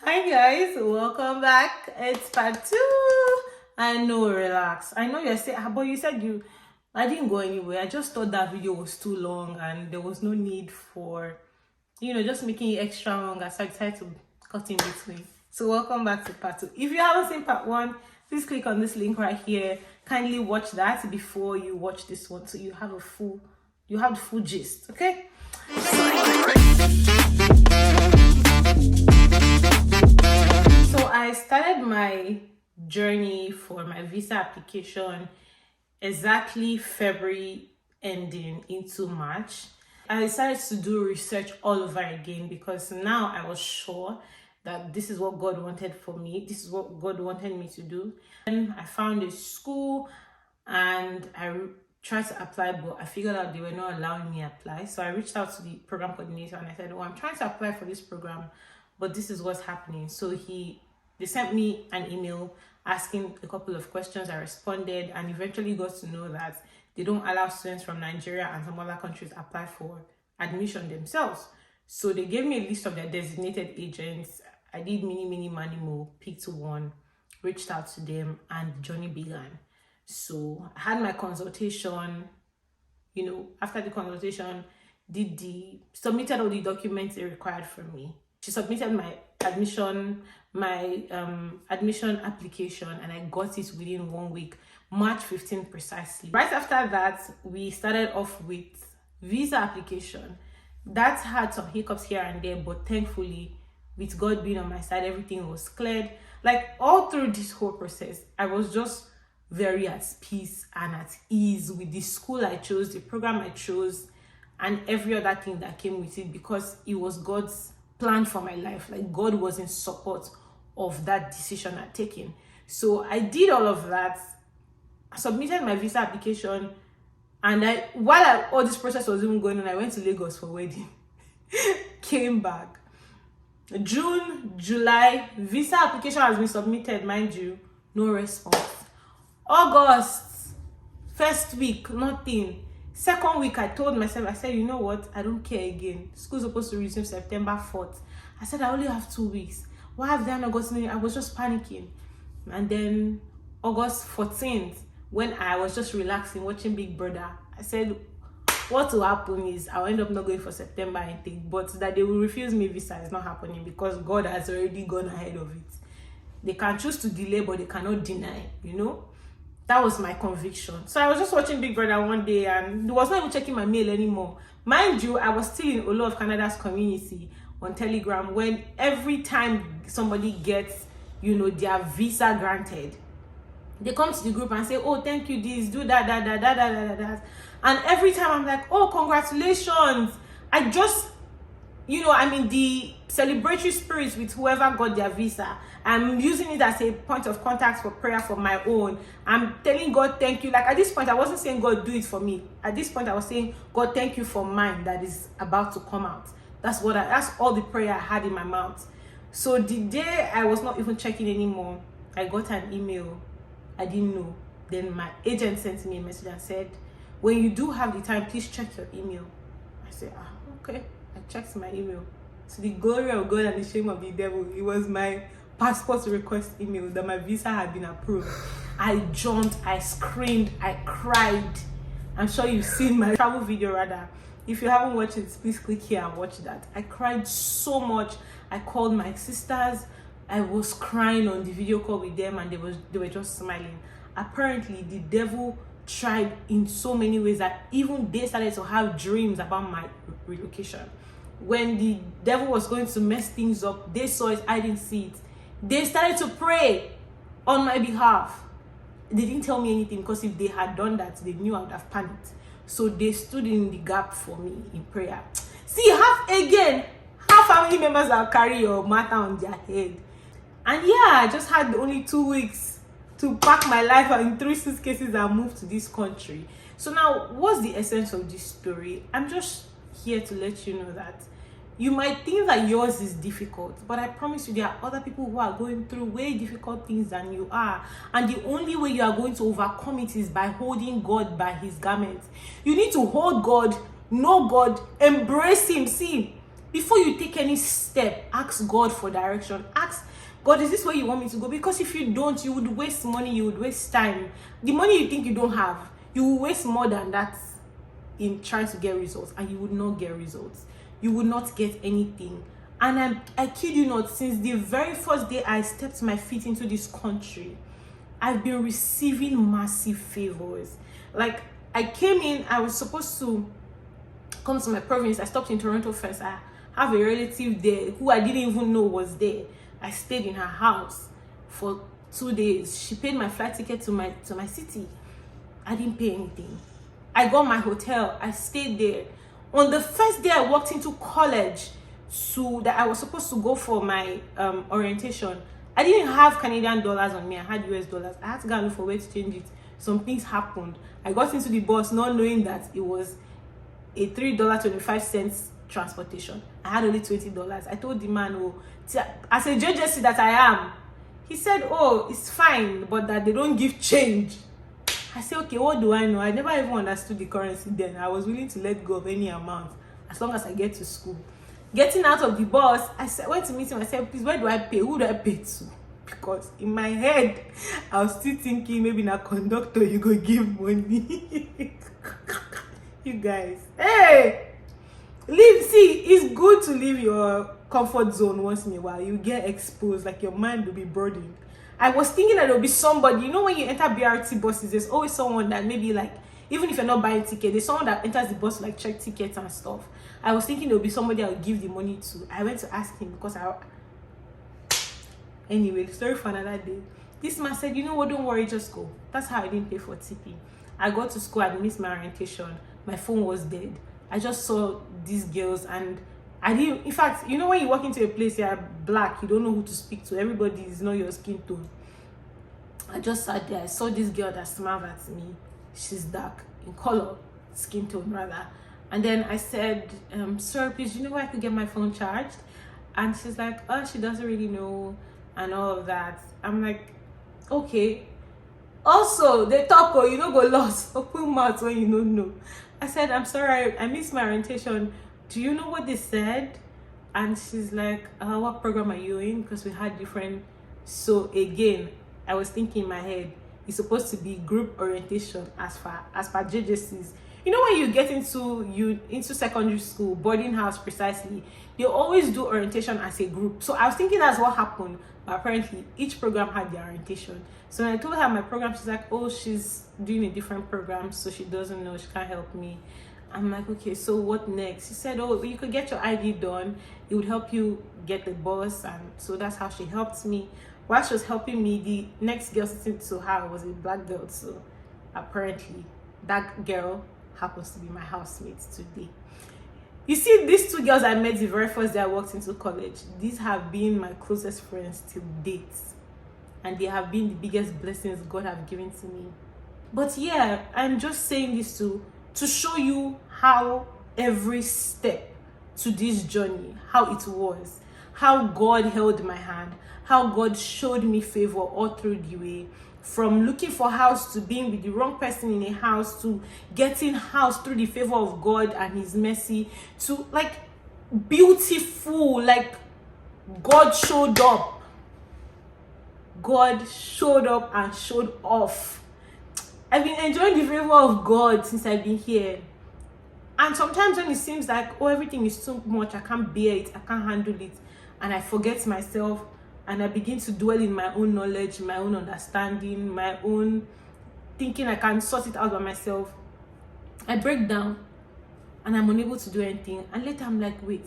Hi guys, welcome back. It's part two. I know, relax. I know you're saying, but you said I didn't go anywhere. I just thought that video was too long and there was no need for, just making it extra long. So I decided to cut in between. So welcome back to part two. If you haven't seen part one, please click on this link right here. Kindly watch that before you watch this one, so you have the full gist. Okay. So I started my journey for my visa application exactly February ending into March. I decided to do research all over again because now I was sure that this is what God wanted for me. This is what God wanted me to do. And I found a school and I tried to apply, but I figured out they were not allowing me to apply. So I reached out to the program coordinator and I said, I'm trying to apply for this program, but this is what's happening. So they sent me an email asking a couple of questions. I responded and eventually got to know that they don't allow students from Nigeria and some other countries apply for admission themselves. So they gave me a list of their designated agents. I did mini mo, picked one, reached out to them, and the journey began. So I had my consultation, after the consultation, submitted all the documents they required from me. She submitted my admission application and I got it within 1 week, March 15th precisely. Right after that, we started off with visa application. That had some hiccups here and there, but thankfully, with God being on my side, everything was cleared. Like all through this whole process, I was just very at peace and at ease with the school I chose, the program I chose, and every other thing that came with it, because it was God's plan for my life. Like God was in support of that decision I'd taken. So I did all of that. I submitted my visa application, and while all this process was even going on, I went to Lagos for wedding. Came back. June, July, visa application has been submitted, mind you, no response. August, first week, nothing. Second week, I told myself, I said, you know what? I don't care again. School's supposed to resume September 4th. I said, I only have 2 weeks. Why have they not gotten any? I was just panicking. And then August 14th, when I was just relaxing, watching Big Brother, I said, what will happen is I'll end up not going for September, I think. But that they will refuse me visa is not happening because God has already gone ahead of it. They can choose to delay, but they cannot deny, That was my conviction. So I was just watching Big Brother one day and I was not even checking my mail anymore. Mind you, I was still in Olo of Canada's community on Telegram when every time somebody gets, their visa granted, they come to the group and say, oh, thank you, this, do that. And every time I'm like, oh, congratulations. I just, I'm in the celebratory spirit with whoever got their visa. I'm using it as a point of contact for prayer for my own. I'm telling God, thank you. Like at this point, I wasn't saying, God, do it for me. At this point, I was saying, God, thank you for mine that is about to come out. That's all the prayer I had in my mouth. So the day I was not even checking anymore, I got an email. I didn't know. Then my agent sent me a message and said, when you do have the time, please check your email. I said, okay. I checked my email. So the glory of God and the shame of the devil, it was my passport request email that my visa had been approved. I jumped, I screamed, I cried. I'm sure you've seen my travel video rather. If you haven't watched it, please click here and watch that. I cried so much. I called my sisters. I was crying on the video call with them and they were just smiling. Apparently, the devil tried in so many ways that even they started to have dreams about my relocation. When the devil was going to mess things up, they saw it, I didn't see it. They started to pray on my behalf. They didn't tell me anything because if they had done that, they knew I would have panicked. So they stood in the gap for me in prayer. See, half family members that carry your matter on their head. And I just had only 2 weeks to pack my life in 3 suitcases and move to this country. So now, what's the essence of this story? I'm just here to let you know that you might think that yours is difficult, but I promise you there are other people who are going through way difficult things than you are, and the only way you are going to overcome it is by holding God by his garments. You need to hold God, know God, embrace him. See, Before you take any step, ask God for direction. Ask God, is this where you want me to go? Because if you don't, you would waste money, you would waste time. The money you think you don't have, you will waste more than that in trying to get results, and you would not get results. You would not get anything. And I kid you not, since the very first day I stepped my feet into this country, I've been receiving massive favors. Like, I came in, I was supposed to come to my province. I stopped in Toronto first. I have a relative there who I didn't even know was there. I stayed in her house for 2 days. She paid my flight ticket to my city. I didn't pay anything. I got my hotel. I stayed there. On the first day I walked into college, so that I was supposed to go for my orientation, I didn't have Canadian dollars on me. I had US dollars. I had to go and look for where to change it. Some things happened. I got into the bus not knowing that it was a $3.25 transportation. I had only $20. I told the man, oh, as a JJC that I am, he said, oh, it's fine, but that they don't give change. I said, okay, what do I know? I never even understood the currency then. I was willing to let go of any amount as long as I get to school. Getting out of the bus, went to meet him. I said, please, where do I pay? Who do I pay to? Because in my head, I was still thinking maybe na conductor you go give money. You guys, hey, it's good to leave your comfort zone once in a while. You get exposed, like your mind will be burdened. I was thinking that there will be somebody, you know, when you enter BRT buses, there's always someone that maybe, like, even if you're not buying ticket, there's someone that enters the bus to like check tickets and stuff. I was thinking there will be somebody I would give the money to. I went to ask him because anyway, the story for another day. This man said, you know what, don't worry, just go. That's how I didn't pay for TP. I got to school, I missed my orientation. My phone was dead. I just saw these girls and I didn't, in fact, you know, when you walk into a place, you're black, you don't know who to speak to. Everybody is not your skin tone. I just sat there. I saw this girl that smiled at me. She's dark in color, skin tone rather. And then I said, sir, please, you know where I could get my phone charged? And she's like, oh, she doesn't really know and all of that. I'm like, okay. Also, they talk, oh, you know, go lost. Open mouth when you don't know. I said, I'm sorry, I missed my orientation. Do you know what they said? And she's like, what program are you in? Because we had different. So again, I was thinking in my head, it's supposed to be group orientation as per JJCs. You know, when you get into secondary school, boarding house precisely, they always do orientation as a group. So I was thinking that's what happened, but apparently each program had their orientation. So when I told her my program, she's like, oh, she's doing a different program, so she doesn't know, she can't help me. I'm like, okay, so what next? She said, oh, you could get your ID done. It would help you get the bus. And so that's how she helped me. While she was helping me, the next girl sitting to her was a black girl. So apparently that girl happens to be my housemate today. You see, these two girls I met the very first day I walked into college, these have been my closest friends till date. And they have been the biggest blessings God have given to me. But yeah, I'm just saying this to show you how every step to this journey, how it was, how God held my hand, how God showed me favor all through the way, from looking for house to being with the wrong person in a house to getting house through the favor of God and his mercy to like beautiful, like God showed up. God showed up and showed off. I've been enjoying the favor of God since I've been here. And sometimes when it seems like, oh, everything is too much, I can't bear it, I can't handle it, and I forget myself, and I begin to dwell in my own knowledge, my own understanding, my own thinking I can sort it out by myself, I break down and I'm unable to do anything. And later I'm like, wait,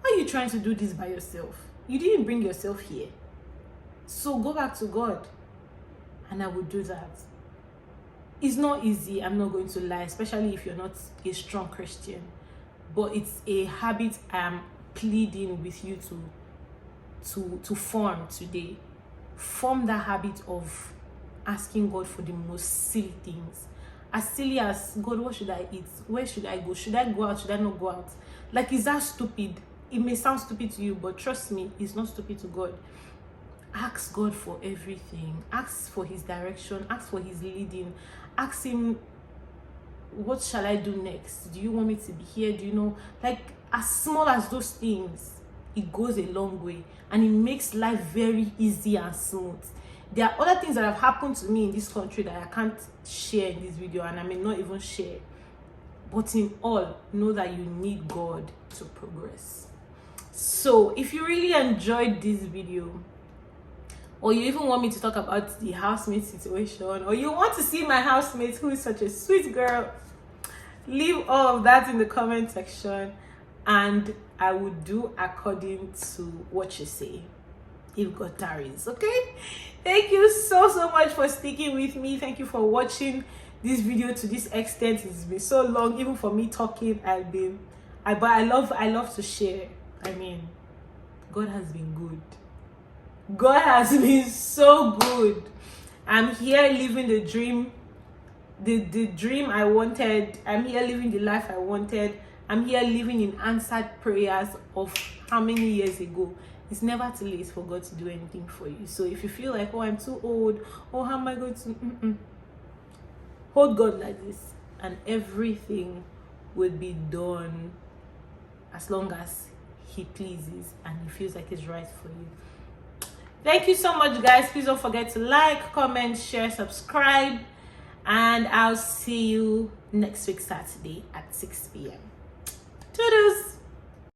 why are you trying to do this by yourself? You didn't bring yourself here. So go back to God. And I will do that. It's not easy, I'm not going to lie, especially if you're not a strong Christian. But it's a habit I'm pleading with you to form today. Form that habit of asking God for the most silly things. As silly as, God, what should I eat? Where should I go? Should I go out? Should I not go out? Like, is that stupid? It may sound stupid to you, but trust me, it's not stupid to God. Ask God for everything. Ask for his direction. Ask for his leading. Ask him, what shall I do next? Do you want me to be here? Do you know? Like, as small as those things, it goes a long way, and it makes life very easy and smooth. There are other things that have happened to me in this country that I can't share in this video, and I may not even share. But in all, know that you need God to progress. So if you really enjoyed this video, or you even want me to talk about the housemate situation, or you want to see my housemate who is such a sweet girl, leave all of that in the comment section, and I will do according to what you say, if God tarries. Okay, thank you so much for sticking with me. Thank you for watching this video to this extent. It's been so long, even for me talking. But I love to share. I mean, God has been good. God has been so good. I'm here living the dream, the dream I wanted. I'm here living the life I wanted. I'm here living in answered prayers of how many years ago. It's never too late for God to do anything for you. So if you feel like, oh, I'm too old, oh, how am I going to hold God like this, and everything will be done as long as he pleases and he feels like it's right for you. Thank you so much, guys. Please don't forget to like, comment, share, subscribe, and I'll see you next week Saturday at 6 p.m. Toodles!